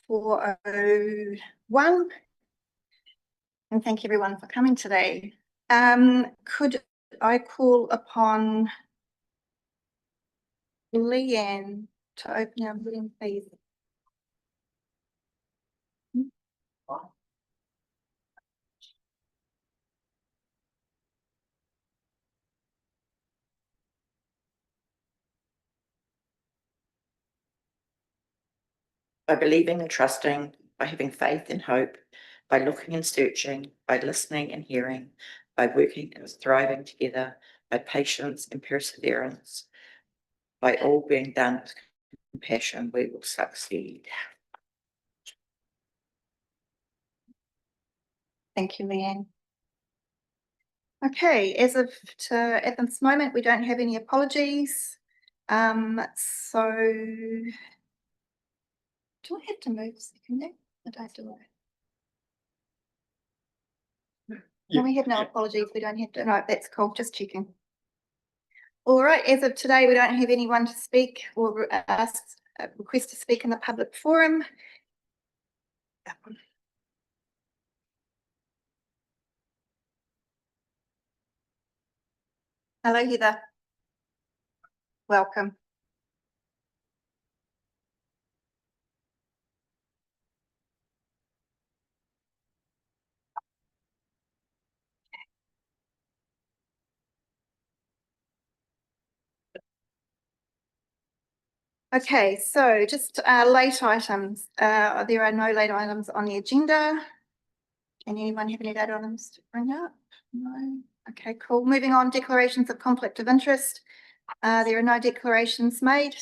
4:01. And thank you everyone for coming today. Could I call upon Leanne to open our meeting, please? By believing and trusting, by having faith and hope, by looking and searching, by listening and hearing, by working and thriving together, by patience and perseverance, by all being done with compassion, we will succeed. Thank you, Leanne. Okay, at this moment, we don't have any apologies. So do I have to move secondly? I don't do it. No, we have no apologies. We don't have to. No, that's cool. Just checking. All right. As of today, we don't have anyone to speak or request to speak in the public forum. That one. Hello, Heather. Welcome. Okay, so just late items. There are no late items on the agenda. Can anyone have any late items to bring up? No. Okay, cool. Moving on, declarations of conflict of interest. There are no declarations made.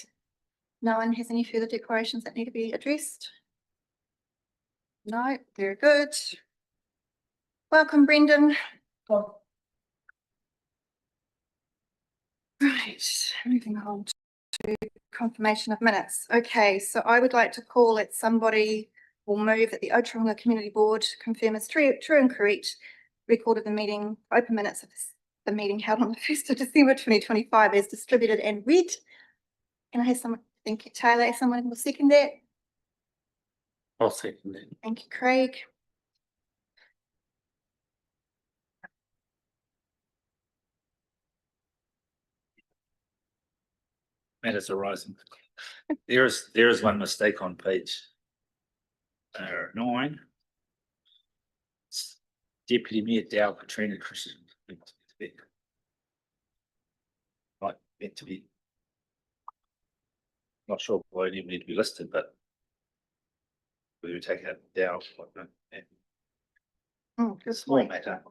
No one has any further declarations that need to be addressed? No, very good. Welcome, Brendan. Right, moving on to confirmation of minutes. Okay, so I would like to call it somebody will move that the Ōtorohanga Community Board confirm as true and correct record of the meeting, open minutes of the meeting held on the 1st of December 2025 as distributed and read. Can I have someone? Thank you, Taylor. Someone will second that. I'll second that. Thank you, Craig. Matters arising. There is one mistake on page 9. It's Deputy Mayor Dow Katrina Christian. Right, meant to be. Not sure why it even need to be listed, but we would take out Dow. Good Small point. matter.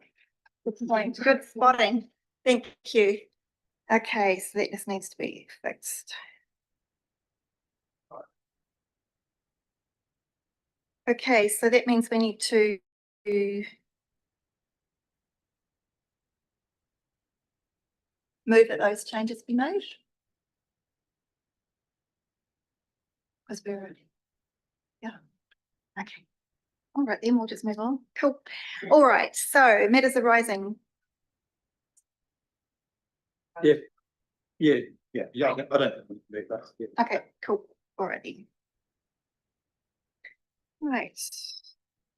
Good point. Good spotting. Thank you. Okay, so that just needs to be fixed. Okay, so that means we need to move that those changes be made. Because we're, yeah, okay. All right, then we'll just move on. Cool. All right, so matters arising. Yeah. I don't. Okay, cool. Alrighty. Right.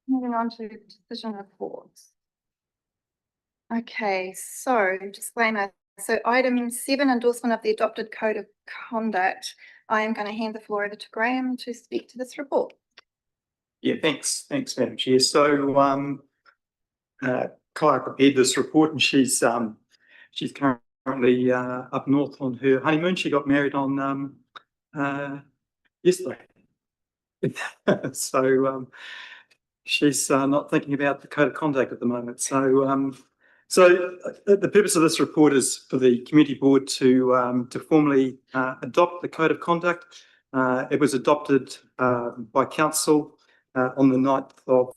Moving on to decision reports. Okay, so disclaimer. So item 7, endorsement of the adopted code of conduct. I am going to hand the floor over to Graham to speak to this report. Yeah, thanks, Madam Chair. So Kaya prepared this report, and she's currently up north on her honeymoon. She got married on yesterday. So she's not thinking about the code of conduct at the moment. So the purpose of this report is for the community board to formally adopt the code of conduct. It was adopted by council on the 9th of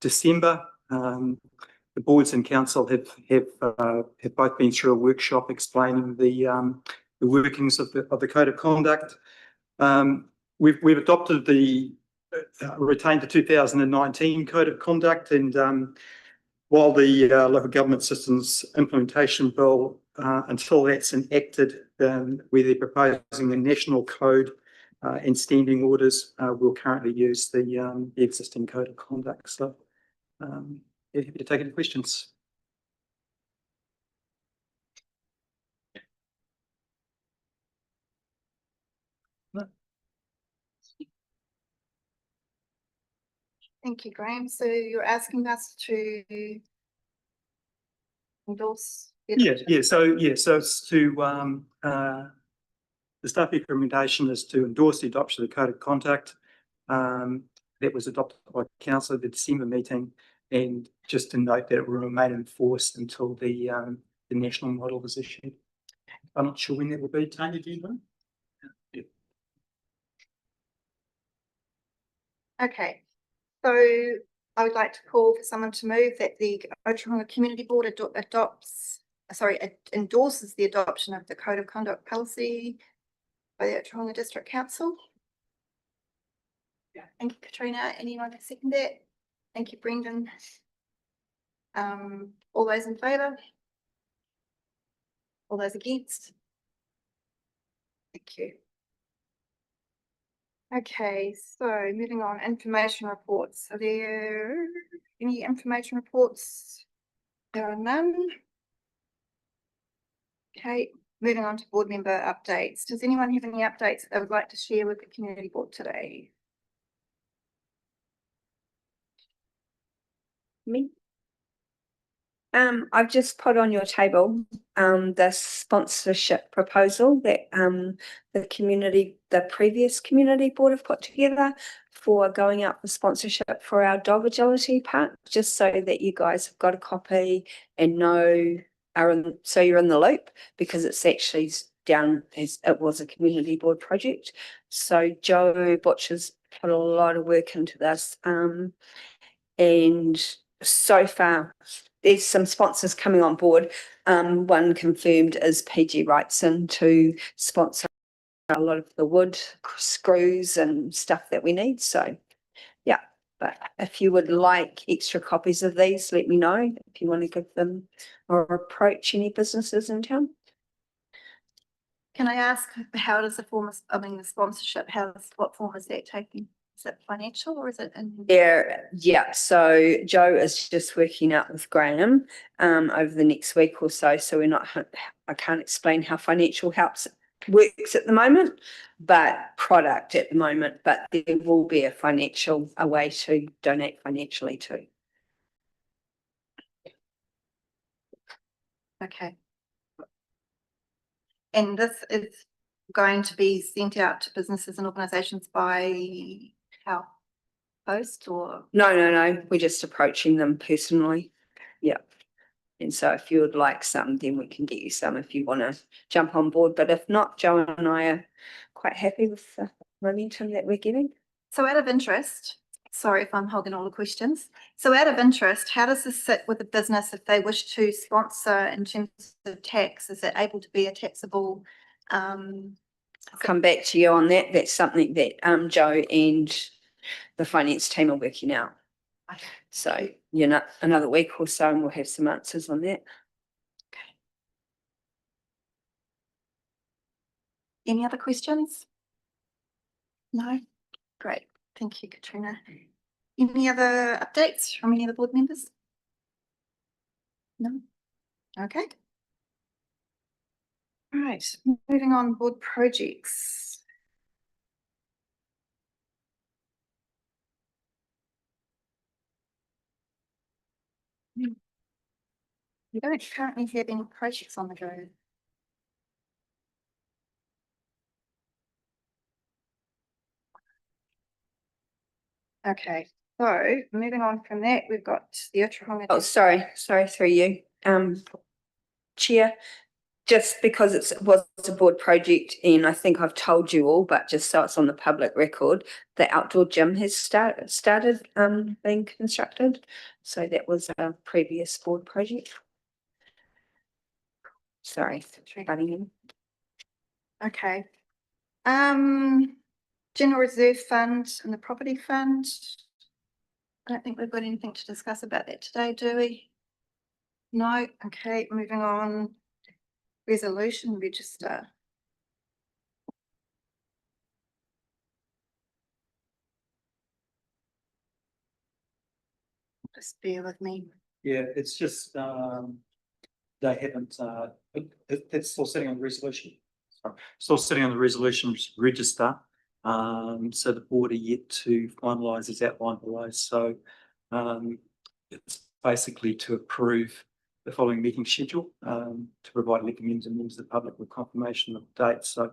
December. The boards and council have both been through a workshop explaining the workings of the code of conduct. We've adopted retained the 2019 code of conduct, and while the local government systems implementation bill, until that's enacted, where they're proposing the national code and standing orders, we'll currently use the existing code of conduct. So, yeah, happy to take any questions. Thank you, Graham. So you're asking us to endorse? the adoption? So it's to, the staff recommendation is to endorse the adoption of the code of conduct. That was adopted by council at the December meeting, and just to note that it will remain in force until the national model is issued. I'm not sure when that will be. Tanya, do you know? Yeah. Okay, so I would like to call for someone to move that the Ōtorohanga Community Board endorses the adoption of the Code of Conduct Policy by the Ōtorohanga District Council. Yeah. Thank you, Katrina. Anyone to second that? Thank you, Brendan. All those in favour? All those against? Thank you. Okay, so moving on, information reports. Are there any information reports? There are none. Okay, moving on to board member updates. Does anyone have any updates they would like to share with the community board today? Me. I've just put on your table the sponsorship proposal that the previous community board have put together for going out for sponsorship for our dog agility park, just so that you guys have got a copy and so you're in the loop, because it's actually down as it was a community board project. So Joe Butcher's put a lot of work into this, and so far there's some sponsors coming on board. One confirmed is PG Wrightson to sponsor a lot of the wood screws and stuff that we need. So yeah, but if you would like extra copies of these, let me know if you want to give them or approach any businesses in town. Can I ask, how does the sponsorship, what form is that taking? Is it financial or is it in? Yeah, so Joe is just working out with Graham over the next week or so. So I can't explain how financial helps works at the moment, but product at the moment, but there will be a way to donate financially too. Okay. And this is going to be sent out to businesses and organisations by how? Post or? No, we're just approaching them personally. Yeah. And so if you would like some, then we can get you some if you want to jump on board. But if not, Joe and I are quite happy with the momentum that we're getting. So out of interest, sorry if I'm hogging all the questions. So out of interest, how does this sit with a business if they wish to sponsor in terms of tax? Is it able to be a taxable? I'll come back to you on that. That's something that Joe and the finance team are working out. Okay. So, another week or so and we'll have some answers on that. Okay. Any other questions? No? Great. Thank you, Katrina. Any other updates from any of the board members? No? Okay. All right, moving on, board projects. We don't currently have any projects on the go. Okay, so moving on from that, we've got the Ōtorohanga. Oh, sorry through you. Chair, just because it was a board project, and I think I've told you all, but just so it's on the public record, the outdoor gym has started being constructed. So that was a previous board project. Sorry, cutting in. Okay. General Reserve Fund and the Property Fund. I don't think we've got anything to discuss about that today, do we? No. Okay, moving on. Resolution register. Just bear with me. Yeah, it's just, they haven't, it's still sitting on the resolution. Sorry, still sitting on the resolution register. So the board are yet to finalise as outlined below. So, it's basically to approve the following meeting schedule, to provide elected members and members of the public with confirmation of the date. So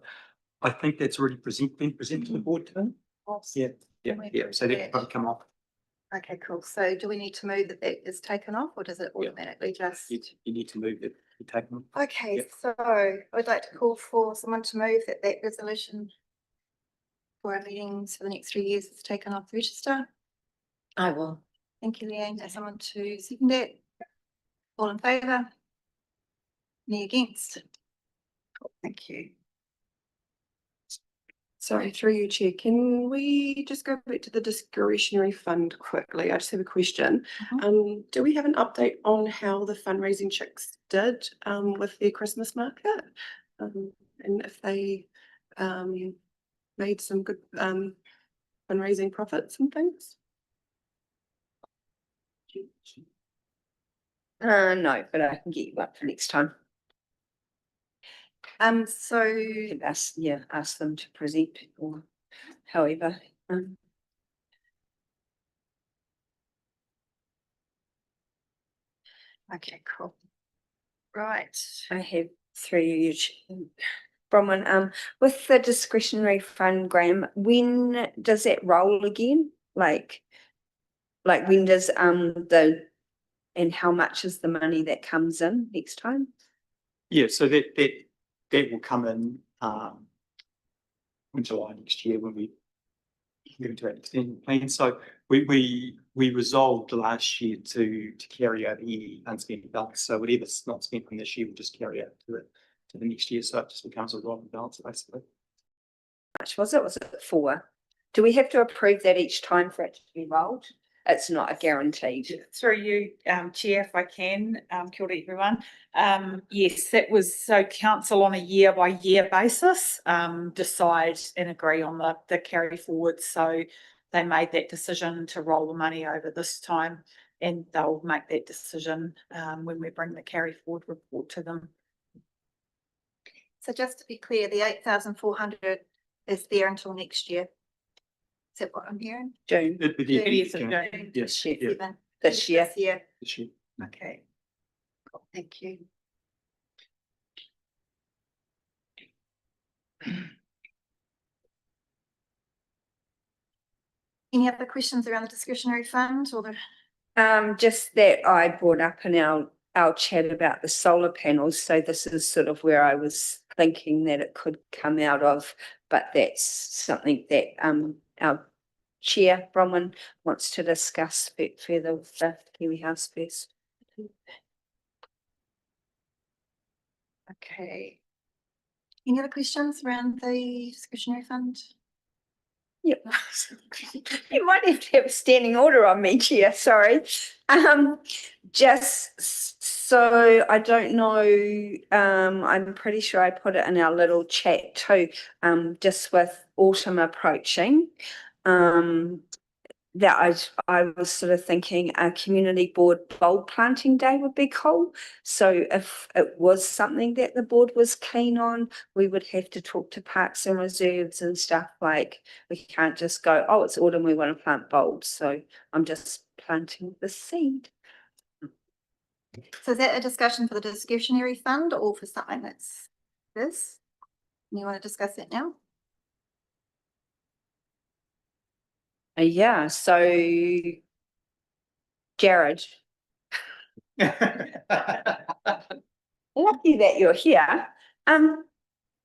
I think that's already been presented to the board today. Yeah, yeah, Can we yeah. approve So that that? can come off. Okay, cool. So do we need to move that that is taken off, or does it Yeah. automatically just? You need to move it, be taken. Okay, Yep. so I'd like to call for someone to move that that resolution for our meetings for the next 3 years is taken off the register. I will. Thank you, Leanne. Is someone to second it? All in favour? Any against? Cool, thank you. Sorry, through you, Chair, can we just go back to the discretionary fund quickly? I just have a question. Do we have an update on how the fundraising chicks did with their Christmas market? And if they made some good fundraising profits and things? No, but I can get you up for next time. So You can ask them to present or however. okay, cool. Right. I have three. Bronwyn, with the discretionary fund, Graham, when does that roll again? Like when does and how much is the money that comes in next time? Yeah, so that will come in July next year when we move into our extended plan. So we resolved last year to carry over any unspent balance. So whatever's not spent from this year will just carry out to the next year. So it just becomes a rolling balance basically. How much was it? Was it 4? Do we have to approve that each time for it to be rolled? It's not a guaranteed. Through you, Chair, if I can, kia ora everyone. Yes, that was, so council on a year by year basis, decide and agree on the carry forward. So they made that decision to roll the money over this time, and they'll make that decision when we bring the carry forward report to them. So just to be clear, the 8,400 is there until next year. Is that what I'm hearing? June It'd be the- 30th of June. Yes, year. yeah, Seven. this year. This year. this year. Okay. Cool, thank you. Any other questions around the discretionary fund or the? Just that I brought up in our chat about the solar panels. So this is sort of where I was thinking that it could come out of, but that's something that our Chair Bronwyn wants to discuss further with the Kiwi House first. Okay. Any other questions around the discretionary fund? Yep. You might have to have a standing order on me, Chair, sorry. Just so I don't know, I'm pretty sure I put it in our little chat too, just with autumn approaching. That I was sort of thinking a community board bulb planting day would be cool. So if it was something that the board was keen on, we would have to talk to Parks and Reserves and stuff. Like we can't just go, oh, it's autumn, we want to plant bulbs. So I'm just planting the seed. So is that a discussion for the discretionary fund or for something that's this? You want to discuss that now? Yeah, so Jared, lucky that you're here.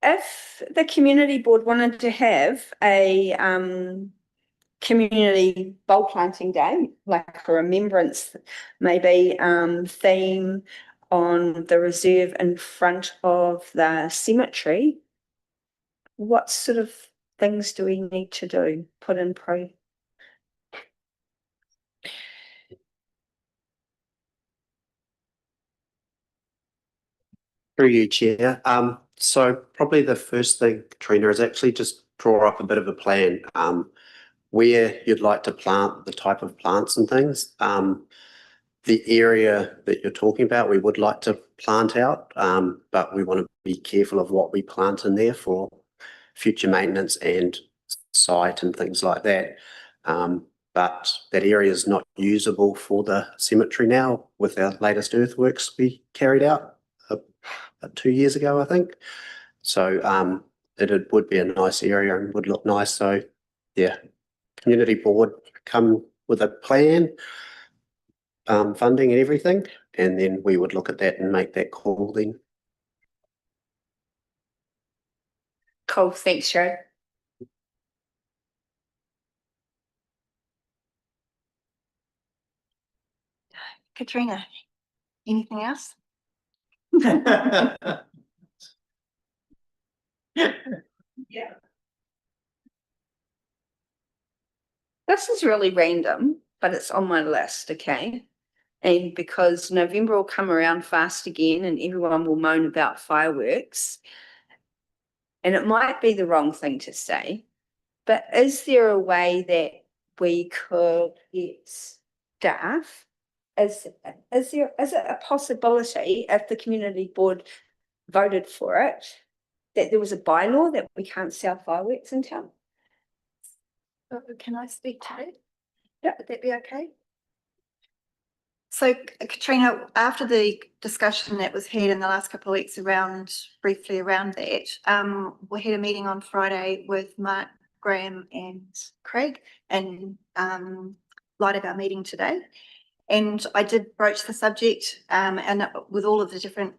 If the community board wanted to have a community bulb planting day, like a remembrance, maybe theme on the reserve in front of the cemetery, what sort of things do we need to do? Put in Through you, Chair. So probably the first thing, Katrina, is actually just draw up a bit of a plan where you'd like to plant the type of plants and things. the area that you're talking about, we would like to plant out, but we want to be careful of what we plant in there for future maintenance and site and things like that. But that area is not usable for the cemetery now with our latest earthworks we carried out 2 years ago, I think. So it would be a nice area and would look nice. So yeah, community board come with a plan, funding and everything, and then we would look at that and make that call then. Cool, thanks, Sharon. Katrina, anything else? This is really random, but it's on my list, okay? And because November will come around fast again and everyone will moan about fireworks. And it might be the wrong thing to say, but is there a way that we could get staff? Is it a possibility if the community board voted for it, that there was a bylaw that we can't sell fireworks in town? Can I speak to that? Yeah. Would that be okay? So Katrina, after the discussion that was had in the last couple of weeks briefly around that, we had a meeting on Friday with Mark, Graham and Craig and light of our meeting today. And I did broach the subject and with all of the different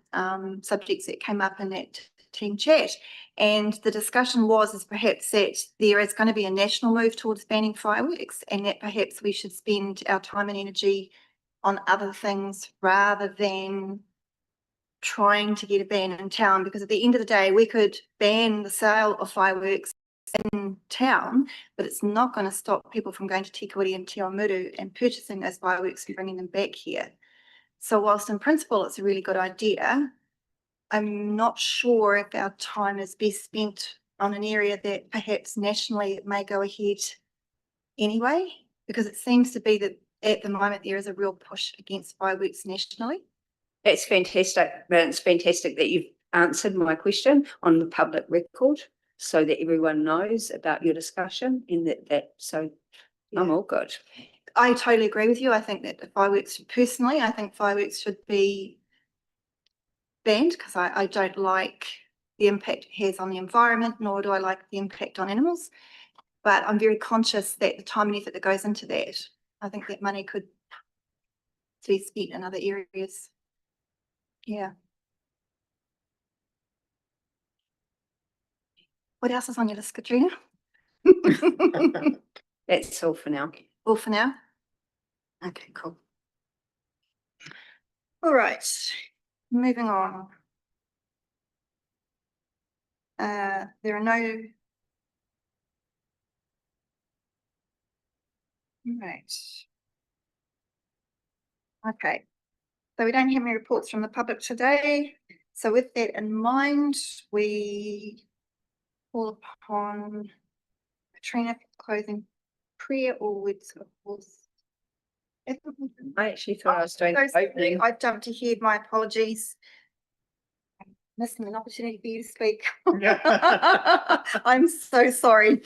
subjects that came up in that team chat. And the discussion is perhaps that there is going to be a national move towards banning fireworks and that perhaps we should spend our time and energy on other things rather than trying to get a ban in town, because at the end of the day, we could ban the sale of fireworks in town, but it's not going to stop people from going to Te Kuiti and Te Aomuru and purchasing those fireworks and bringing them back here. So whilst in principle it's a really good idea, I'm not sure if our time is best spent on an area that perhaps nationally it may go ahead anyway, because it seems to be that at the moment there is a real push against fireworks nationally. It's fantastic, but it's fantastic that you've answered my question on the public record so that everyone knows about your discussion and so I'm all good. I totally agree with you. I think that I think fireworks should be banned because I don't like the impact it has on the environment, nor do I like the impact on animals. But I'm very conscious that the time and effort that goes into that, I think that money could be spent in other areas. Yeah. What else is on your list, Katrina? That's all for now. All for now? Okay, cool. All right, moving on. There are no. Right. Okay, so we don't have any reports from the public today. So with that in mind, we call upon Katrina for closing prayer or words of course. I actually thought I was doing So the sorry, opening. I jumped ahead, my apologies. Missing an opportunity for you to speak. I'm so sorry.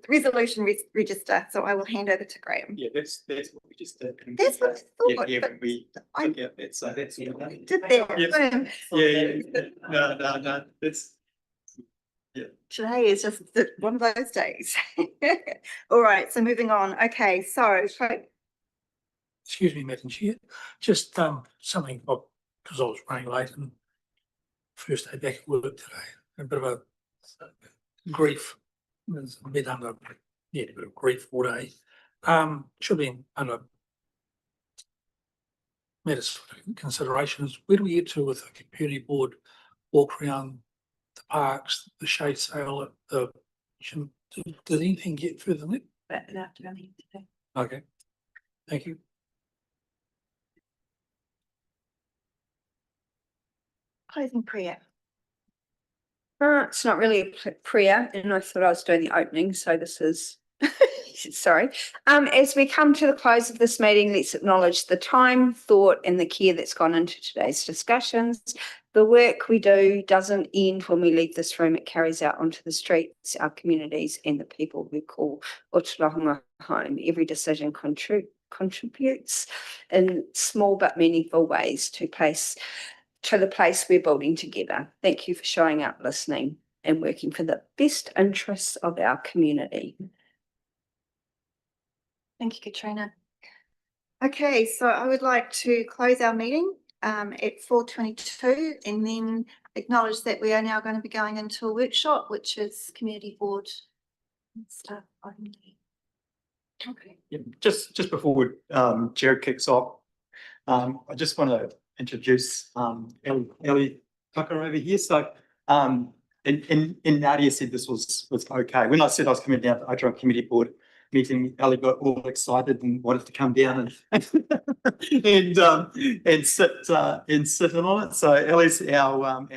Resolution register, so I will hand over to Graham. Yeah, that's what we just did. That's what I thought, Yeah, but we, I yeah, that's did that. Yeah. Graham. No, that's. Today is just one of those days. All right, so moving on. Okay, so Excuse me, Madam Chair, just something, because I was running late and first day back at work today, a bit of a grief, there's a bit under, yeah, a bit of grief all day. Should be under matters for consideration is where do we get to with the community board walk around the parks, the shade sale at the, did anything get further than that? Okay, thank you. closing prayer. It's not really a prayer, and I thought I was doing the opening, so this is sorry. As we come to the close of this meeting, let's acknowledge the time, thought, and the care that's gone into today's discussions. The work we do doesn't end when we leave this room. It carries out onto the streets, our communities, and the people who call Ōtorohanga home. Every decision contributes in small but meaningful ways to the place we're building together. Thank you for showing up, listening, and working for the best interests of our community. Thank you, Katrina. Okay, so I would like to close our meeting at 4:22 and then acknowledge that we are now going to be going into a workshop, which is community board stuff. Okay. Yeah, just before Jared kicks off, I just want to introduce Ellie Tucker over here. So and Nadia said this was okay. When I said I was coming down to Ōtorohanga Community Board meeting, Ellie got all excited and wanted to come down and sit in on it. So Ellie's our